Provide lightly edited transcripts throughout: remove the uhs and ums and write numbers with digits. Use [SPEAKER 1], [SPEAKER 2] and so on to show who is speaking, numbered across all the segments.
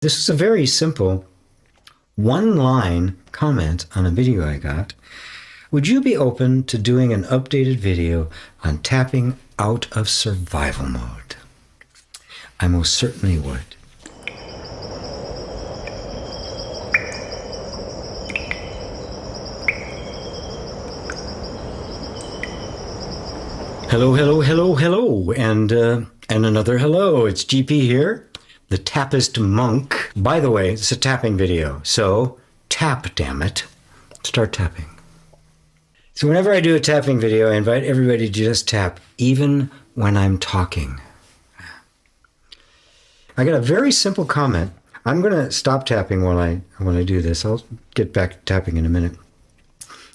[SPEAKER 1] This is a very simple one-line comment on a video I got. Would you be open to doing an updated video on tapping out of survival mode? I most certainly would. Hello, hello, hello, hello, and another hello. It's GP here, the Tappist monk. By the way, it's a tapping video, so tap, damn it. Start tapping. So whenever I do a tapping video, I invite everybody to just tap, even when I'm talking. I got a very simple comment. I'm going to stop tapping when I do this. I'll get back to tapping in a minute.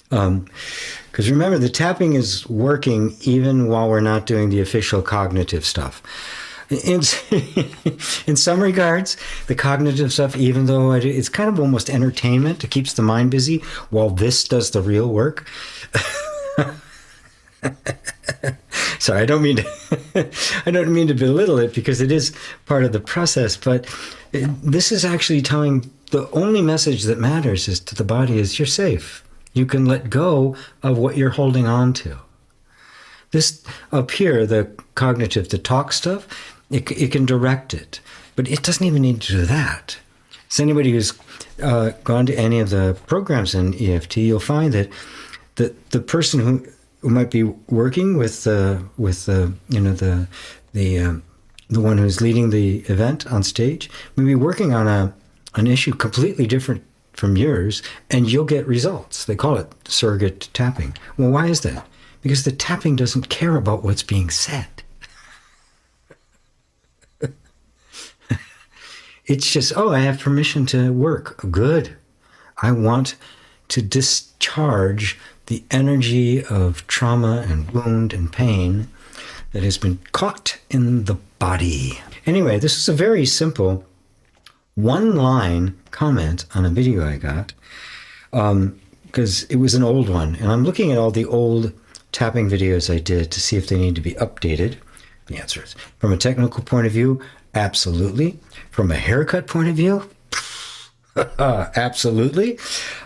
[SPEAKER 1] Because remember, the tapping is working even while we're not doing the official cognitive stuff. In some regards, the cognitive stuff, even though it's kind of almost entertainment, it keeps the mind busy while this does the real work. Sorry, I don't mean to belittle it, because it is part of the process. But this is actually telling, the only message that matters is to the body is you're safe. You can let go of what you're holding on to. This up here, the cognitive, the talk stuff, it can direct it, but it doesn't even need to do that. So anybody who's gone to any of the programs in EFT, you'll find that the person who might be working with the one who's leading the event on stage may be working on an issue completely different from yours, and you'll get results. They call it surrogate tapping. Well, why is that? Because the tapping doesn't care about what's being said. It's just, oh, I have permission to work. Good. I want to discharge the energy of trauma and wound and pain that has been caught in the body. Anyway, this is a very simple one-line comment on a video I got, because it was an old one. And I'm looking at all the old tapping videos I did to see if they need to be updated. The answer is, from a technical point of view, absolutely. From a haircut point of view, absolutely.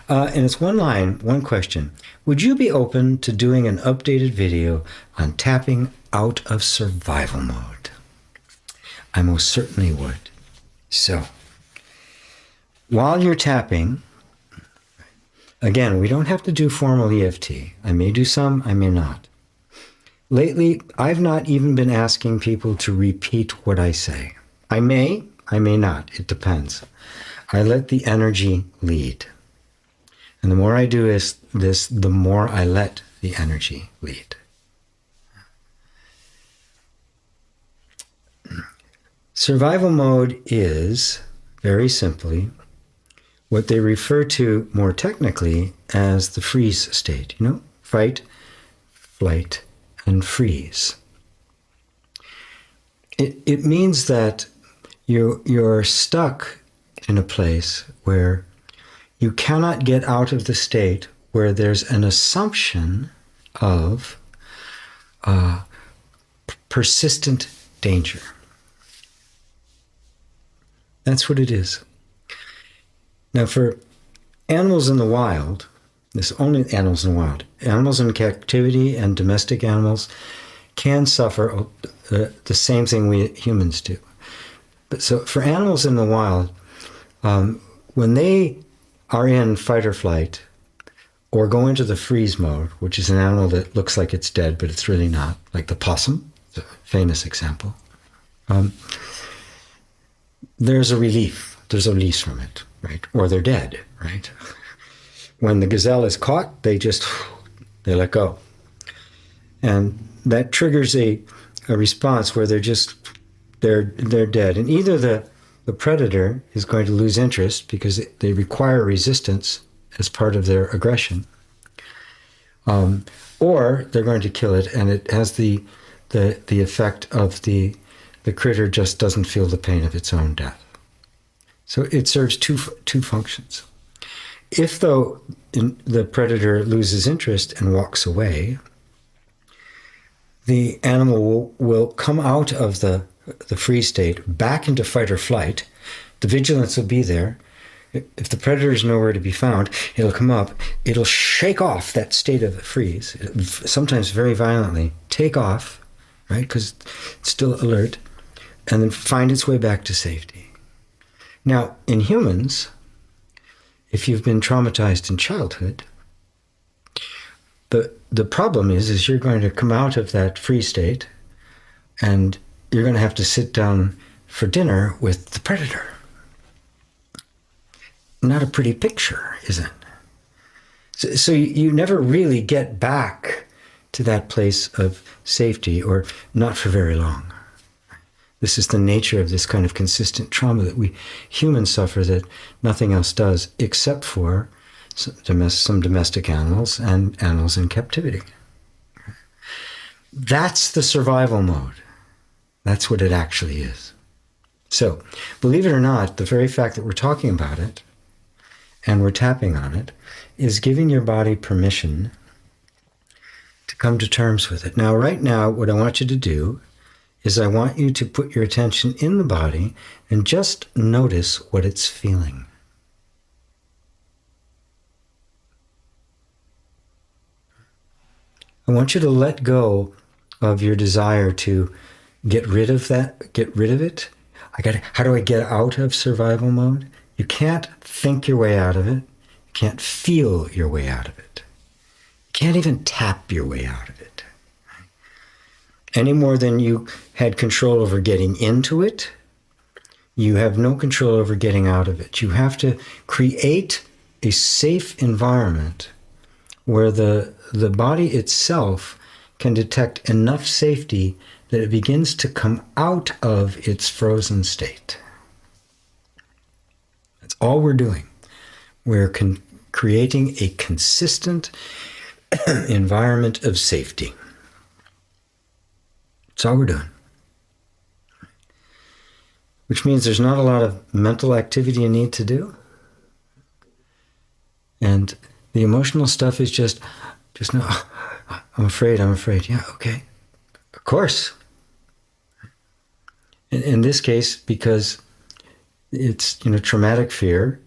[SPEAKER 1] And it's one line, one question. Would you be open to doing an updated video on tapping out of survival mode? I most certainly would. So, while you're tapping, again, we don't have to do formal EFT. I may do some, I may not. Lately, I've not even been asking people to repeat what I say. I may not. It depends. I let the energy lead. And the more I do this, the more I let the energy lead. Survival mode is, very simply, what they refer to more technically as the freeze state. Fight, flight, and freeze. It means that you're stuck in a place where you cannot get out of the state where there's an assumption of persistent danger. That's what it is. Now, for animals in the wild, this only animals in the wild, animals in captivity and domestic animals can suffer the same thing we humans do. But so for animals in the wild, when they are in fight or flight or go into the freeze mode, which is an animal that looks like it's dead, but it's really not, like the possum, the famous example, there's a relief. There's a release from it, right? Or they're dead, right? When the gazelle is caught, they let go. And that triggers a response where they're dead. And either the predator is going to lose interest because they require resistance as part of their aggression, or they're going to kill it, and it has the effect of the critter just doesn't feel the pain of its own death. So it serves two functions. If, though, the predator loses interest and walks away, the animal will come out of the freeze state back into fight or flight The vigilance will be there. If the predator is nowhere to be found, it'll come up. It'll shake off that state of freeze, sometimes very violently, take off, right, because it's still alert, and then find its way back to safety. Now, in humans, if you've been traumatized in childhood, the problem is you're going to come out of that free state, and you're going to have to sit down for dinner with the predator. Not a pretty picture, is it? So you never really get back to that place of safety, or not for very long. This is the nature of this kind of consistent trauma that we humans suffer that nothing else does, except for some domestic animals and animals in captivity. That's the survival mode. That's what it actually is. So, believe it or not, the very fact that we're talking about it and we're tapping on it is giving your body permission to come to terms with it. Now, right now, what I want you to do is I want you to put your attention in the body and just notice what it's feeling. I want you to let go of your desire to get rid of that, get rid of it. How do I get out of survival mode? You can't think your way out of it. You can't feel your way out of it. You can't even tap your way out of it. Any more than you had control over getting into it, you have no control over getting out of it. You have to create a safe environment where the body itself can detect enough safety that it begins to come out of its frozen state. That's all we're doing. We're creating a consistent environment of safety. That's all we're doing. Which means there's not a lot of mental activity you need to do. And the emotional stuff is just no, I'm afraid. Yeah, okay. Of course. In this case, because it's, traumatic fear,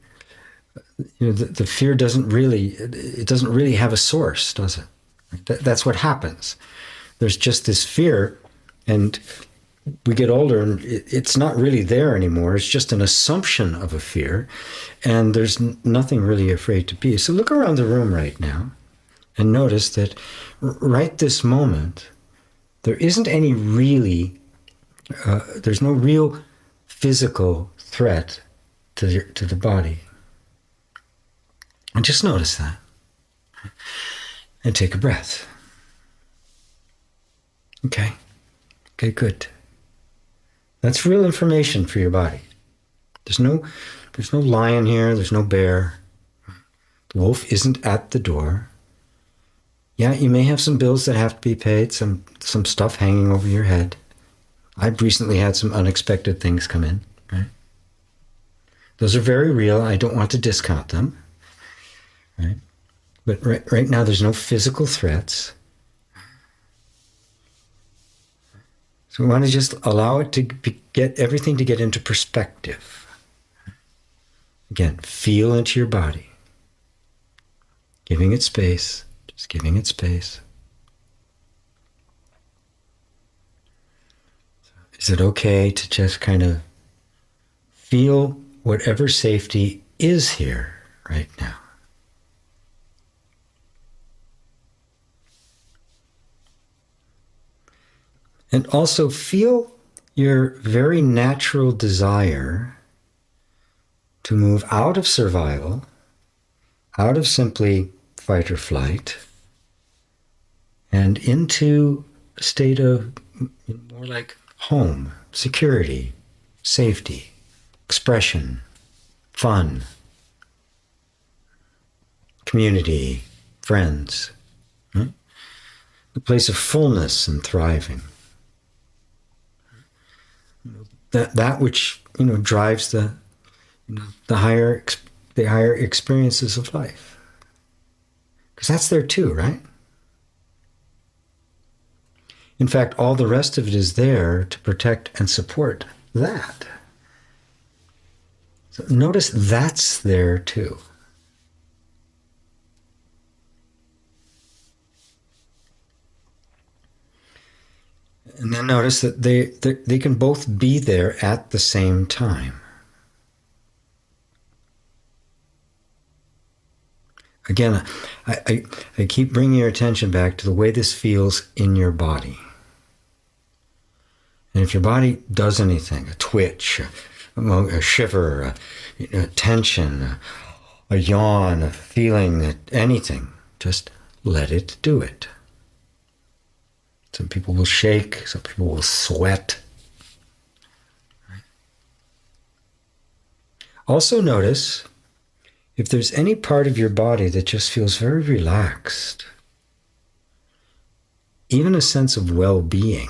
[SPEAKER 1] the fear doesn't really have a source, does it? That's what happens. There's just this fear, and we get older and it's not really there anymore. It's just an assumption of a fear, and there's nothing really afraid to be. So look around the room right now and notice that right this moment, there isn't any really, there's no real physical threat to the body. And just notice that. And take a breath. Okay, good. That's real information for your body. There's no lion here, there's no bear. The wolf isn't at the door. Yeah, you may have some bills that have to be paid, some stuff hanging over your head. I've recently had some unexpected things come in, right? Those are very real. I don't want to discount them, right? But right now, there's no physical threats. So we want to just allow it to get everything to get into perspective. Again, feel into your body. Giving it space, just giving it space. Is it okay to just kind of feel whatever safety is here right now? And also feel your very natural desire to move out of survival, out of simply fight or flight, and into a state of more like home, security, safety, expression, fun, community, friends, right? The place of fullness and thriving. That which drives the higher experiences of life, because that's there too, right? In fact, all the rest of it is there to protect and support that. So notice that's there too. And then notice that they can both be there at the same time. Again, I keep bringing your attention back to the way this feels in your body. And if your body does anything, a twitch, a shiver, a tension, a yawn, a feeling, anything, just let it do it. Some people will shake, some people will sweat. Also notice if there's any part of your body that just feels very relaxed, even a sense of well-being.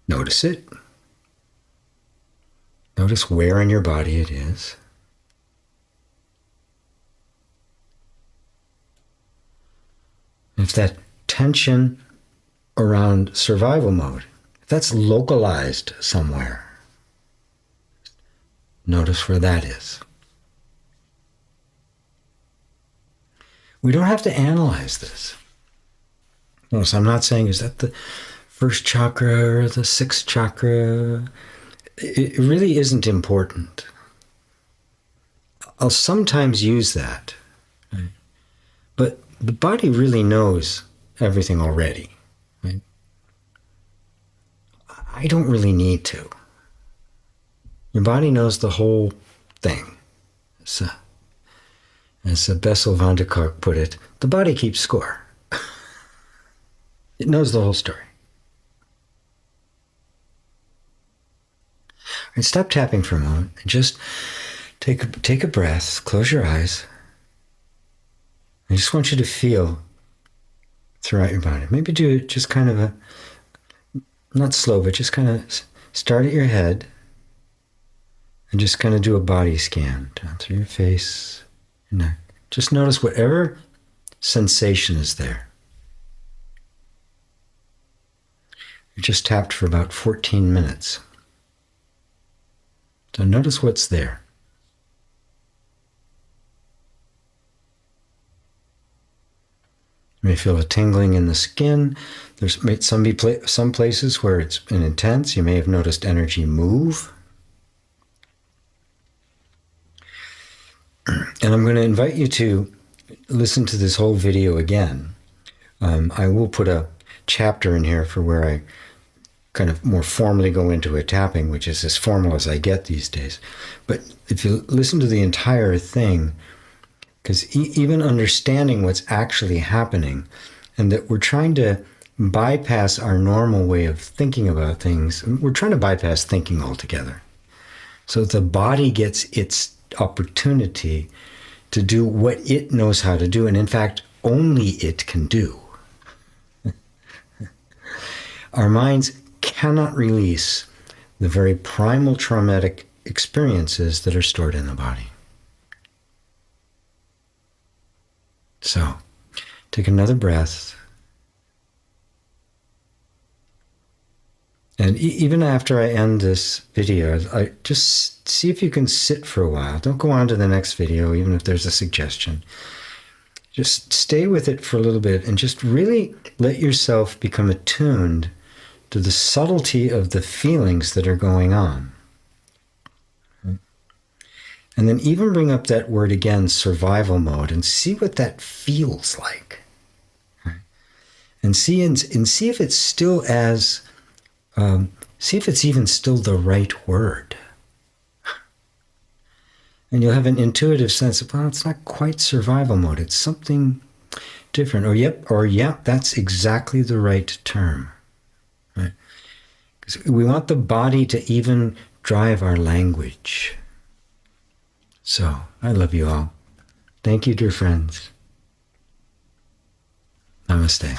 [SPEAKER 1] Notice it. Notice where in your body it is. If that tension around survival mode, if that's localized somewhere, notice where that is. We don't have to analyze this. Notice I'm not saying, is that the first chakra or the sixth chakra? It really isn't important. I'll sometimes use that. Right? But the body really knows everything already. Right? I don't really need to. Your body knows the whole thing. As Bessel van der Kolk put it, the body keeps score. It knows the whole story. And stop tapping for a moment and just take a breath, close your eyes. I just want you to feel throughout your body. Maybe do just kind of not slow, but just kind of start at your head and just kind of do a body scan down through your face, your neck. Just notice whatever sensation is there. You just tapped for about 14 minutes. So notice what's there. You may feel a tingling in the skin. There's some places where it's intense. You may have noticed energy move. And I'm going to invite you to listen to this whole video again. I will put a chapter in here for where I kind of more formally go into a tapping, which is as formal as I get these days. But if you listen to the entire thing, because even understanding what's actually happening, and that we're trying to bypass our normal way of thinking about things, we're trying to bypass thinking altogether. So the body gets its opportunity to do what it knows how to do, and in fact, only it can do. Our minds cannot release the very primal traumatic experiences that are stored in the body. So, take another breath. And even after I end this video, I just see if you can sit for a while. Don't go on to the next video, even if there's a suggestion. Just stay with it for a little bit and just really let yourself become attuned to the subtlety of the feelings that are going on. And then even bring up that word again, survival mode, and see what that feels like. And see if it's still as, see if it's even still the right word. And you'll have an intuitive sense of, well, it's not quite survival mode. It's something different. Or yep, that's exactly the right term. Right? 'Cause we want the body to even drive our language. So, I love you all. Thank you, dear friends. Namaste.